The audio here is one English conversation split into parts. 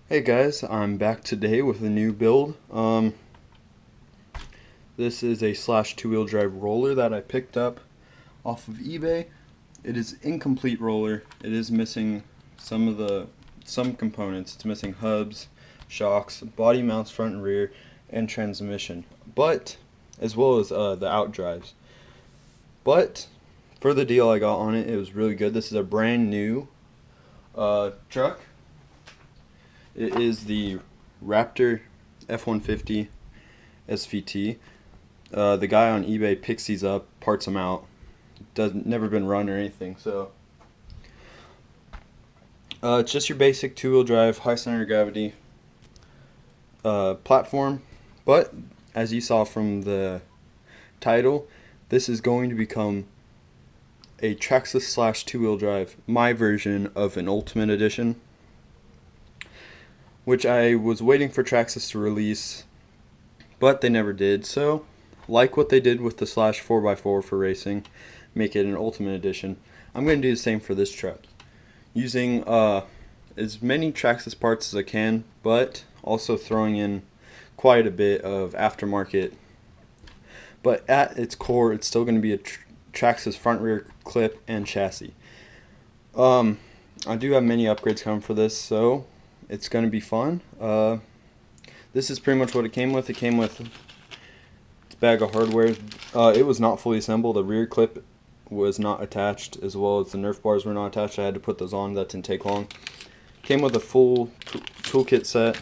Hey guys, I'm back today with a new build. This is a slash two-wheel drive roller that I picked up off of eBay. It is incomplete roller. It is missing some components. It's missing hubs, shocks, body mounts, front and rear, and transmission. But as well as the out drives. But for the deal I got on it, it was really good. This is a brand new truck. It is the Raptor F-150 SVT. The guy on eBay picks these up, parts them out. Never been run or anything, so it's just your basic two-wheel drive, high center of gravity platform. But as you saw from the title, this is going to become a Traxxas slash two-wheel drive, my version of an Ultimate Edition, which I was waiting for Traxxas to release, but they never did. So, like what they did with the slash 4x4 for racing, make it an Ultimate Edition, I'm going to do the same for this truck. Using as many Traxxas parts as I can, but also throwing in quite a bit of aftermarket. But at its core, it's still going to be a Traxxas front rear clip and chassis. I do have many upgrades coming for this, so it's going to be fun. This is pretty much what it came with. It came with a bag of hardware. It was not fully assembled. The rear clip was not attached, as well as the Nerf bars were not attached. I had to put those on. That didn't take long. Came with a full toolkit set.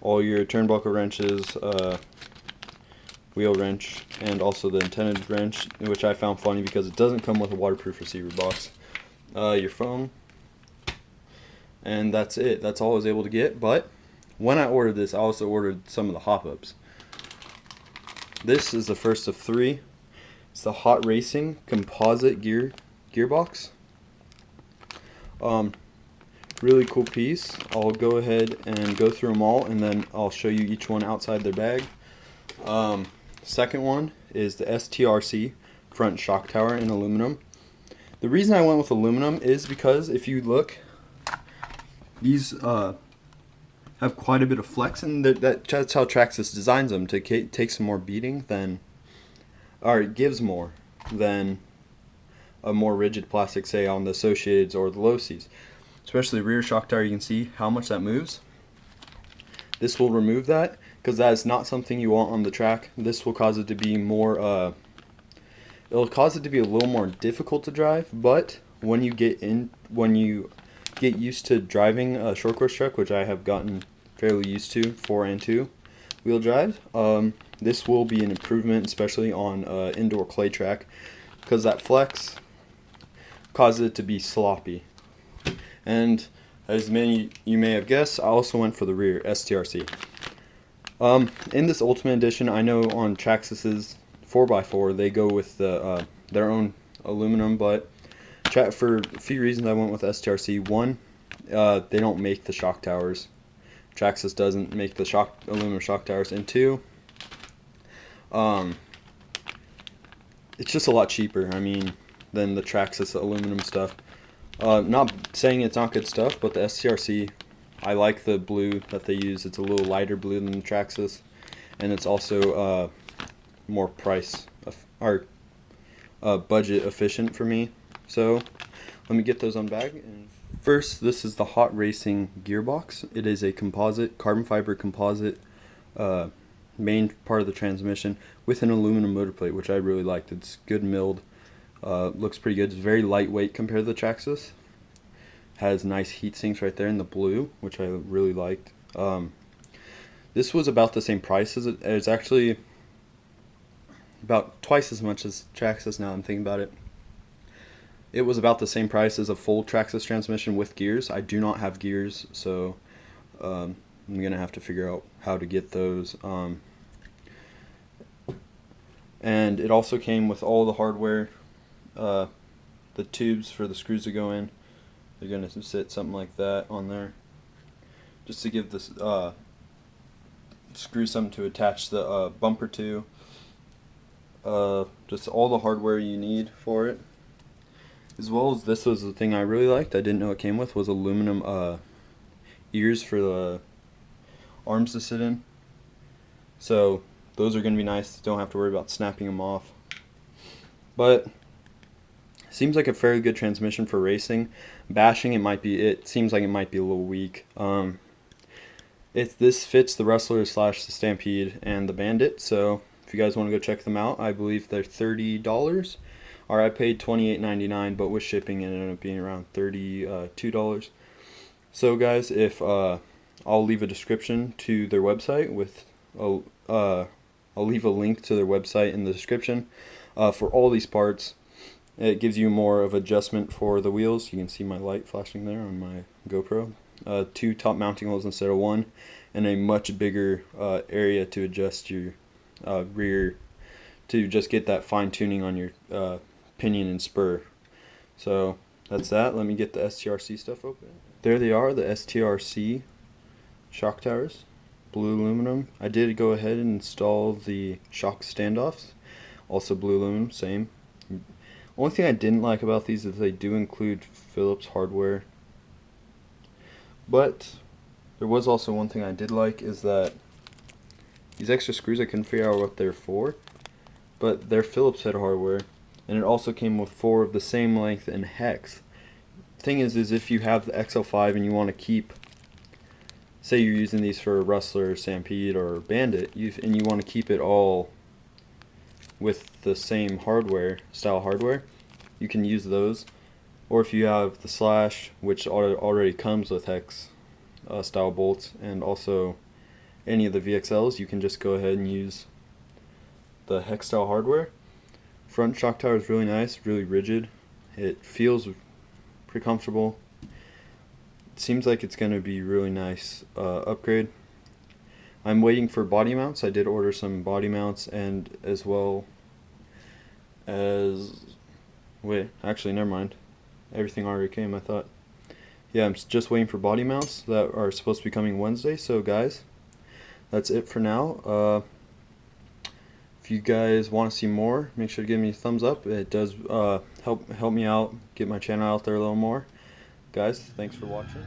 All your turnbuckle wrenches, wheel wrench, and also the intended wrench, which I found funny because it doesn't come with a waterproof receiver box. Your phone. And that's it. That's all I was able to get. But when I ordered this, I also ordered some of the hop-ups. This is the first of three. It's the Hot Racing composite gearbox. Really cool piece. I'll go ahead and go through them all, and then I'll show you each one outside their bag. Second one is the STRC front shock tower in aluminum. The reason I went with aluminum is because if you look, these have quite a bit of flex, and that's how Traxxas designs them, to take some more beating than, or it gives more than a more rigid plastic, say on the Associateds or the Locies. Especially the rear shock tower, you can see how much that moves. This will remove that, because that is not something you want on the track. This will cause it to be more, it'll cause it to be a little more difficult to drive, but when you get used to driving a short course truck, which I have gotten fairly used to, 4 and 2 wheel drive, this will be an improvement, especially on indoor clay track, because that flex causes it to be sloppy. And as many you may have guessed, I also went for the rear STRC. In this Ultimate Edition, I know on Traxxas's 4x4 they go with the their own aluminum, but for a few reasons I went with STRC. One, they don't make the shock towers. Traxxas doesn't make the aluminum shock towers. And two, it's just a lot cheaper, I mean, than the Traxxas aluminum stuff. Not saying it's not good stuff, but the STRC, I like the blue that they use. It's a little lighter blue than the Traxxas, and it's also more budget efficient for me. So let me get those on bag. First, this is the Hot Racing gearbox. It is a composite, carbon fiber composite main part of the transmission with an aluminum motor plate, which I really liked. It's good milled. Looks pretty good. It's very lightweight compared to the Traxxas. Has nice heat sinks right there in the blue, which I really liked. This was about the same price as it. It's actually about twice as much as Traxxas now I'm thinking about it. It was about the same price as a full Traxxas transmission with gears. I do not have gears, so I'm going to have to figure out how to get those. And it also came with all the hardware. The tubes for the screws to go in, they're going to sit something like that on there, just to give this screw something to attach the bumper to. Just all the hardware you need for it, as well as this was the thing I really liked. I didn't know it came with was aluminum ears for the arms to sit in. So those are going to be nice. Don't have to worry about snapping them off. But seems like a fairly good transmission for racing. Bashing, it seems like it might be a little weak. This fits the Wrestler / the Stampede and the Bandit, so if you guys want to go check them out, I believe they're $30. Or I paid $28.99, but with shipping it ended up being around $32. So guys, if I'll leave a description to their website with I'll leave a link to their website in the description for all these parts. It gives you more of adjustment for the wheels. You can see my light flashing there on my GoPro. 2 top mounting holes instead of 1, and a much bigger area to adjust your rear, to just get that fine tuning on your pinion and spur. So that's that. Let me get the STRC stuff open. There they are, the STRC shock towers, blue aluminum. I did go ahead and install the shock standoffs, also blue aluminum, same. Only thing I didn't like about these is they do include Phillips hardware. But there was also one thing I did like, is that these extra screws, I couldn't figure out what they're for, but they're Phillips head hardware, and it also came with 4 of the same length and hex. Thing is if you have the XL5 and you want to keep, say you're using these for a Wrestler, Stampede, or Bandit, and you want to keep it all with the same style hardware, you can use those. Or if you have the Slash, which already comes with hex style bolts, and also any of the VXLs, you can just go ahead and use the hex style hardware. Front shock tower is really nice, really rigid. It feels pretty comfortable. It seems like it's going to be really nice upgrade. I'm waiting for body mounts. I did order some body mounts, and as well as, wait, actually never mind, everything already came. I thought, yeah, I'm just waiting for body mounts that are supposed to be coming Wednesday. So guys, that's it for now. If you guys want to see more, make sure to give me a thumbs up. It does help me out, get my channel out there a little more. Guys, thanks for watching.